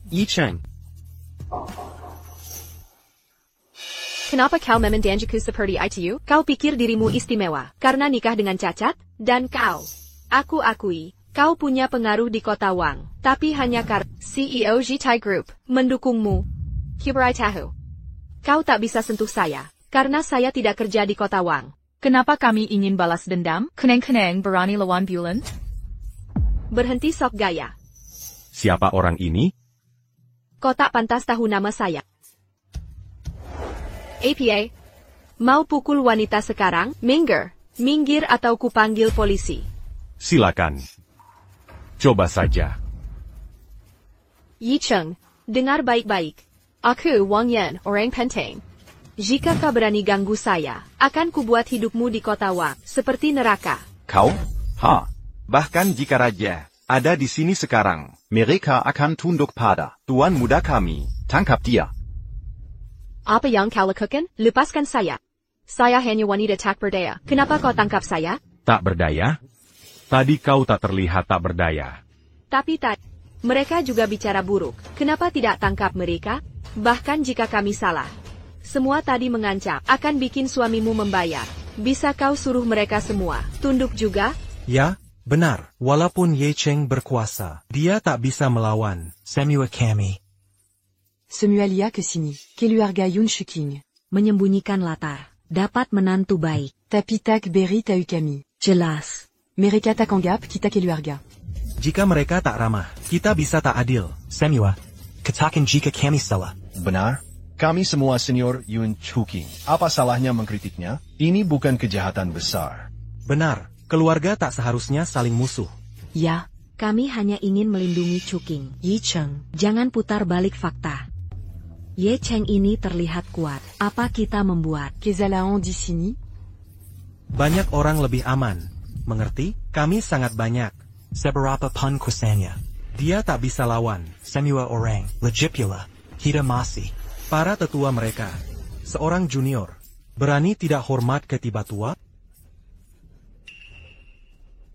Yi Cheng. Kenapa kau memendanjaku seperti itu? Kau pikir dirimu istimewa karena nikah dengan cacat? Dan kau? Aku akui, kau punya pengaruh di kota Wang. Tapi hanya karena CEO Zitai Group mendukungmu. Kiberai tahu. Kau tak bisa sentuh saya, karena saya tidak kerja di kota Wang. Kenapa kami ingin balas dendam? Keneng-keneng berani lawan bulan? Berhenti sok gaya. Siapa orang ini? Kau tak pantas tahu nama saya. APA, mau pukul wanita sekarang? Minggir atau kupanggil polisi. Silakan. Coba saja. Yi Cheng, dengar baik-baik. Aku Wang Yan, orang penting. Jika kau berani ganggu saya, akan kubuat hidupmu di kota Wang seperti neraka. Kau? Bahkan jika raja ada di sini sekarang, mereka akan tunduk pada tuan muda kami. Tangkap dia. Apa yang kau lakukan? Lepaskan saya. Saya hanya wanita tak berdaya. Kenapa kau tangkap saya? Tak berdaya? Tadi kau tak terlihat tak berdaya. Tapi mereka juga bicara buruk. Kenapa tidak tangkap mereka? Bahkan jika kami salah. Semua tadi mengancam akan bikin suamimu membayar. Bisa kau suruh mereka semua tunduk juga? Ya, benar. Walaupun Ye Cheng berkuasa, dia tak bisa melawan Samuel Kami. Samuelia Kesini, Keluarga Yun Shuking. Menyembunyikan latar. Dapat menantu baik. Tapitak Beri Tau Kami. Jelas. Mereka tak anggap kita keluarga. Jika mereka tak ramah, kita bisa tak adil. Samuel, katakan jika kami salah. Benar. Kami semua senior Yun Chuking. Apa salahnya mengkritiknya? Ini bukan kejahatan besar. Benar. Keluarga tak seharusnya saling musuh. Ya, kami hanya ingin melindungi Chuking. Yi Cheng, jangan putar balik fakta. Ye Cheng ini terlihat kuat. Apa kita membuat Kezalahan di sini? Banyak orang lebih aman. Mengerti? Kami sangat banyak. Seberapa pun kuasanya. Dia tak bisa lawan Samuel Orang, Legipula, kita masih. Para tetua mereka. Seorang junior. Berani tidak hormat ketiba tua?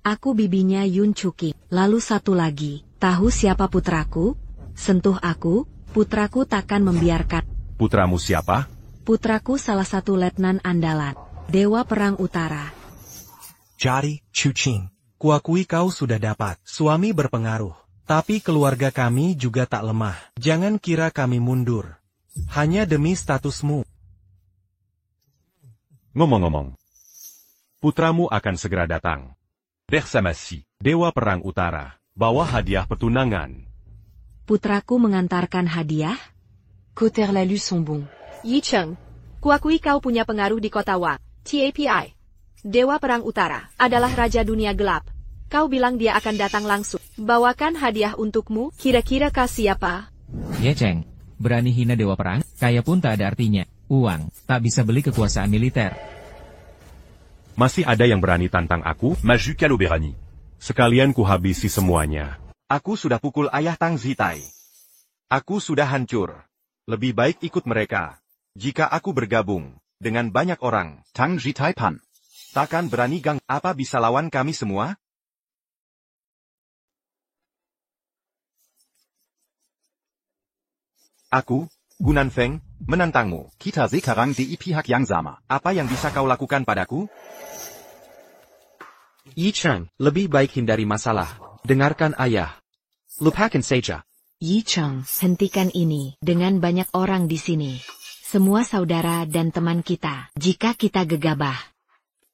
Aku bibinya Yun Chuking. Lalu satu lagi. Tahu siapa putraku? Sentuh aku, Putraku takkan membiarkan. Putramu siapa? Putraku salah satu letnan andalan. Dewa Perang Utara. Jadi, Chuqing, kuakui kau sudah dapat suami berpengaruh. Tapi keluarga kami juga tak lemah. Jangan kira kami mundur. Hanya demi statusmu. Ngomong-ngomong, putramu akan segera datang. Bersamasi. Dewa Perang Utara, bawa hadiah petunangan. Putraku mengantarkan hadiah? Cotter la Lue sont bons. Yi Cheng, kuakui kau punya pengaruh di kota Wak. TAPI. Dewa Perang Utara adalah Raja Dunia Gelap. Kau bilang dia akan datang langsung. Bawakan hadiah untukmu, kira-kira kau siapa? Ye Cheng, berani hina Dewa Perang, kaya pun tak ada artinya. Uang, tak bisa beli kekuasaan militer. Masih ada yang berani tantang aku? Maju Kalo Berani. Sekalian kuhabisi semuanya. Aku sudah pukul ayah Tang Zitai. Aku sudah hancur. Lebih baik ikut mereka. Jika aku bergabung dengan banyak orang, Tang Zitai Pan. takkan berani gang. Apa bisa lawan kami semua? Aku, Gunan Feng, menantangmu. Kita sekarang di pihak yang sama. Apa yang bisa kau lakukan padaku? Yi Cheng, lebih baik hindari masalah. Dengarkan ayah. Lupakan saja. Yi Cheng, hentikan ini. Dengan banyak orang di sini. Semua saudara dan teman kita. Jika kita gegabah,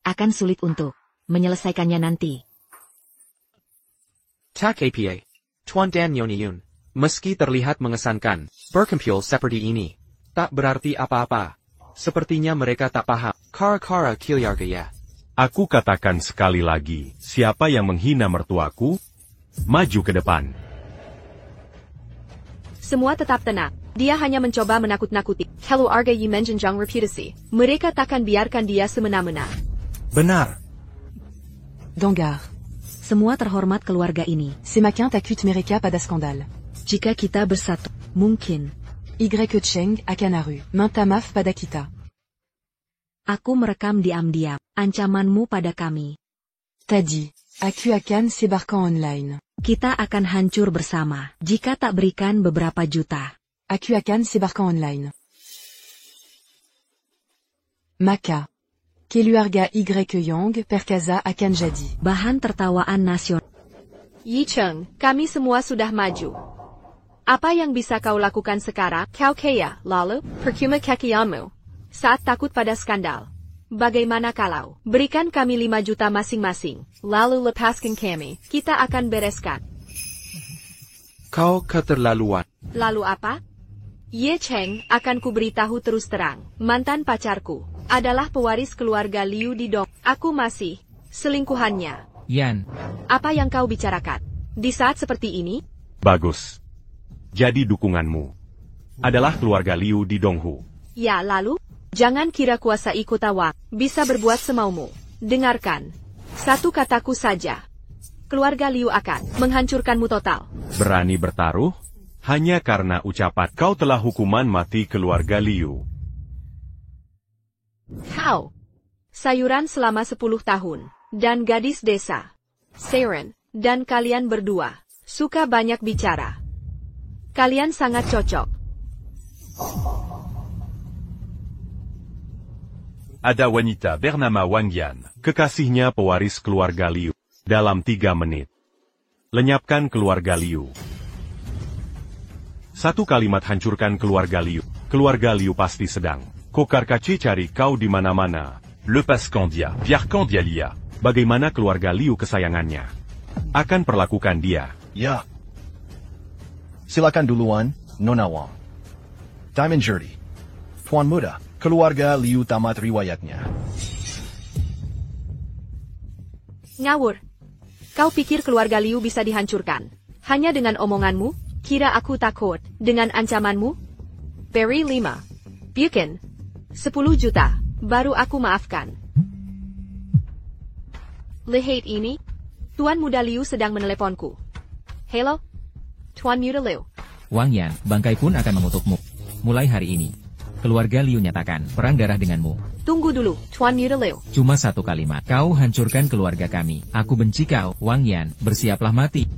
akan sulit untuk menyelesaikannya nanti. Tak apa. Tuan Dan Yonyun. Meski terlihat mengesankan, berkumpul seperti ini tak berarti apa-apa. Sepertinya mereka tak paham. Kara-kara Kilyargaya. Aku katakan sekali lagi, siapa yang menghina mertuaku, maju ke depan. Semua tetap tenang. Dia hanya mencoba menakut-nakuti. Hello Arga Yi menjenjang reputasi. Mereka takkan biarkan dia semena-mena. Benar. Dangar. Semua terhormat keluarga ini. C'est ma quinte acute mereka pada skandal. Jika kita bersatu, mungkin. Y Cheng akan aru. Mintamaf pada kita. Aku merekam diam-diam ancamanmu pada kami. Tadi, aku akan sebarkan online. Kita akan hancur bersama jika tak berikan beberapa juta. Aku akan sebarkan online. Maka. Keluarga Y Yong perkaza akan jadi bahan tertawaan nasional. Yi Cheng, kami semua sudah maju. Apa yang bisa kau lakukan sekarang? Kau kaya, lalu, percuma kekianmu. Saat takut pada skandal. Bagaimana kalau berikan kami 5 juta masing-masing, lalu lepaskan kami, kita akan bereskan. Kau keterlaluan. Lalu apa? Ye Cheng akan kuberitahu terus terang. Mantan pacarku adalah pewaris keluarga Liu Didong. Aku masih selingkuhannya. Yan. Apa yang kau bicarakan? Di saat seperti ini? Bagus. Jadi dukunganmu adalah keluarga Liu di Donghu. Ya lalu? Jangan kira kuasai kota Wak bisa berbuat semaumu. Dengarkan. Satu kataku saja. Keluarga Liu akan menghancurkanmu total. Berani bertaruh? Hanya karena ucapan kau telah hukuman mati keluarga Liu. Kau. Sayuran selama 10 tahun. Dan gadis desa. Saren. Dan kalian berdua. Suka banyak bicara. Kalian sangat cocok. Ada wanita bernama Wang Yan. Kekasihnya pewaris keluarga Liu. Dalam 3 menit. Lenyapkan keluarga Liu. Satu kalimat hancurkan keluarga Liu. Keluarga Liu pasti sedang. Kokar Kace cari kau di mana-mana. Lepas Kandia, Pierre Kandialia. Bagaimana keluarga Liu kesayangannya? Akan perlakukan dia. Ya. Silakan duluan, Nona Wang. Diamond Jurdi. Tuan Muda, keluarga Liu tamat riwayatnya. Ngawur. Kau pikir keluarga Liu bisa dihancurkan? Hanya dengan omonganmu? Kira aku takut dengan ancamanmu? Beri 5. Bukan. 10 juta. Baru aku maafkan. Lihat ini. Tuan Muda Liu sedang meneleponku. Halo? Tuan Muda Liu. Wang Yan, bangkai pun akan mengutukmu. Mulai hari ini. Keluarga Liu nyatakan perang darah denganmu. Tunggu dulu, Tuan Muda Liu. Cuma satu kalimat. Kau hancurkan keluarga kami. Aku benci kau. Wang Yan, bersiaplah mati.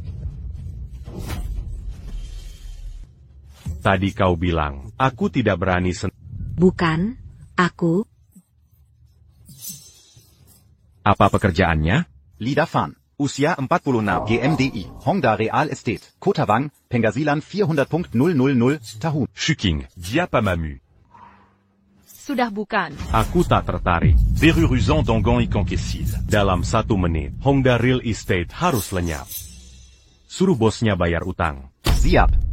Tadi kau bilang, aku tidak berani Bukan, aku. Apa pekerjaannya? Li Dafan, usia 46, GMDI, Honda Real Estate, Kotawang, Pengasilan 400.000 tahun. Shuking, Diapamamu. Sudah bukan. Aku tak tertarik. Veruruzan Dongan ikan Kessil. Dalam 1 menit, Honda Real Estate harus lenyap. Suruh bosnya bayar utang. Siap.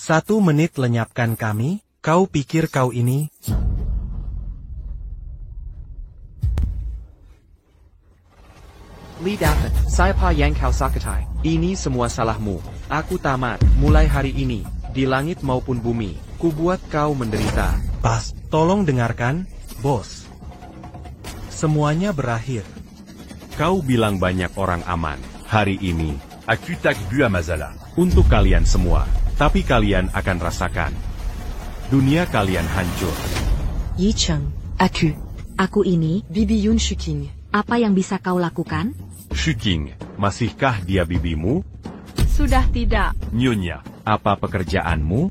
1 menit lenyapkan kami, kau pikir kau ini? Li Dafan, saya Pa Yang Kau Sakatai. Ini semua salahmu. Aku tamat. Mulai hari ini, di langit maupun bumi, kubuat kau menderita. Pas, tolong dengarkan, bos. Semuanya berakhir. Kau bilang banyak orang aman. Hari ini, Akutak Buamazala. untuk kalian semua. Tapi kalian akan rasakan. Dunia kalian hancur. Yi Cheng, Aku, Aku ini, Bibi Yun Shuking. apa yang bisa kau lakukan? Shuking, masihkah dia bibimu? Sudah tidak. Nyonya. Apa pekerjaanmu?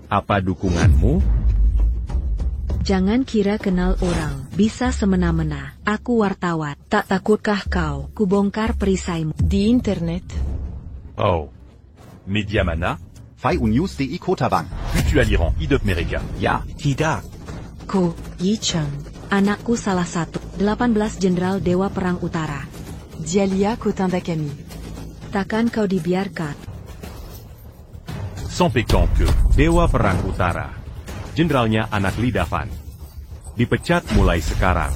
Apa dukunganmu? Jangan kira kenal orang, bisa semena-mena. Aku wartawan. Tak takutkah kau? Kubongkar perisaimu. Di internet. Oh. Mediamana. Fai-News.di Kotawang. Mutualiran Idop Mereka. Ja. Tidak. Ko, Yi Cheng. Anakku salah satu. 18 Jenderal Dewa Perang Utara. Dialia Kotindakami. Takkan kau dibiarkan. Sans pécan que. Dewa Perang Utara. Jenderalnya anak Li Dafan. Dipecat mulai sekarang.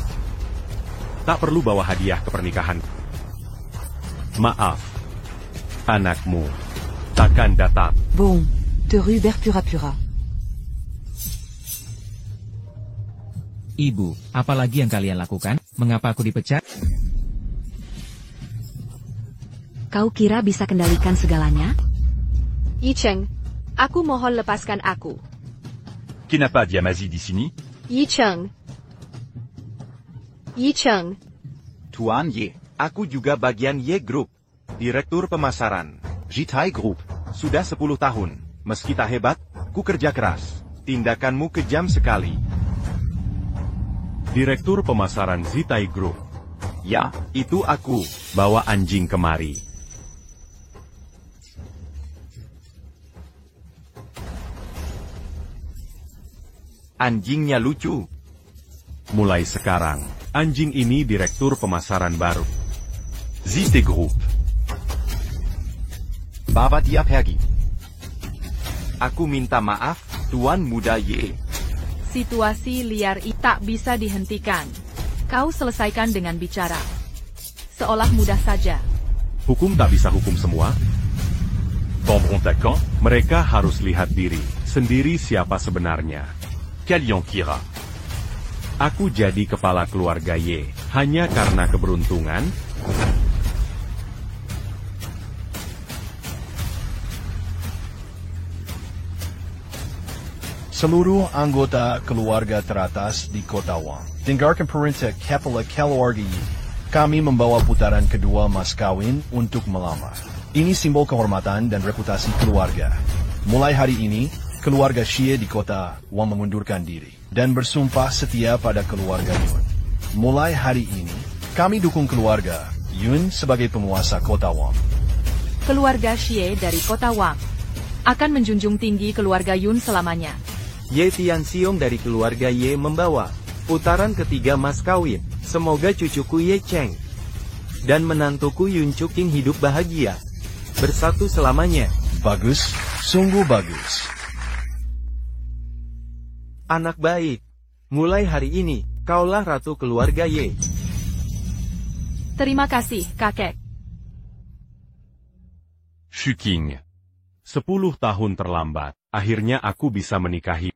Tak perlu bawa hadiah ke pernikahan. Maaf. Anakmu takkan datang. Bon, te rue Berpura-Pura. Ibu, apalagi yang kalian lakukan? Mengapa aku dipecat? Kau kira bisa kendalikan segalanya? Yi Cheng, aku mohon lepaskan aku. Kenapa Diamazi di sini? Yi Cheng. Yi Cheng. Tuan Ye, aku juga bagian Ye Group, Direktur Pemasaran. Jitai Group. Sudah 10 tahun. Meski tak hebat, ku kerja keras. Tindakanmu kejam sekali. Direktur Pemasaran Zitai Group. Ya, itu aku. Bawa anjing kemari. Anjingnya lucu. Mulai sekarang, anjing ini Direktur Pemasaran baru. Zite Group. Baba Dia Pergi. Aku minta maaf, Tuan Muda Ye. Situasi liar ini tak bisa dihentikan. Kau selesaikan dengan bicara. Seolah mudah saja. Hukum tak bisa hukum semua. Vendront à quand? Mereka harus lihat diri sendiri siapa sebenarnya. Kalian kira. Aku jadi kepala keluarga Ye hanya karena keberuntungan. Seluruh anggota keluarga teratas di Kotawang, dengarkan perintah kepala keluarga Yi. Kami membawa putaran kedua mas kawin untuk melamar. Ini simbol kehormatan dan reputasi keluarga. Mulai hari ini, keluarga Xie di kota Wang mengundurkan diri dan bersumpah setia pada keluarga Yun. Mulai hari ini, kami dukung keluarga Yun sebagai penguasa kota Wang. Keluarga Xie dari kota Wang akan menjunjung tinggi keluarga Yun selamanya. Ye Tianxiong dari keluarga Ye membawa putaran ketiga mas kawin. Semoga cucuku Ye Cheng dan menantuku Yun Chuking hidup bahagia bersatu selamanya. Bagus, sungguh bagus. Anak baik. Mulai hari ini, kaulah ratu keluarga Ye. Terima kasih, kakek. Shuking. 10 tahun terlambat, akhirnya aku bisa menikahi.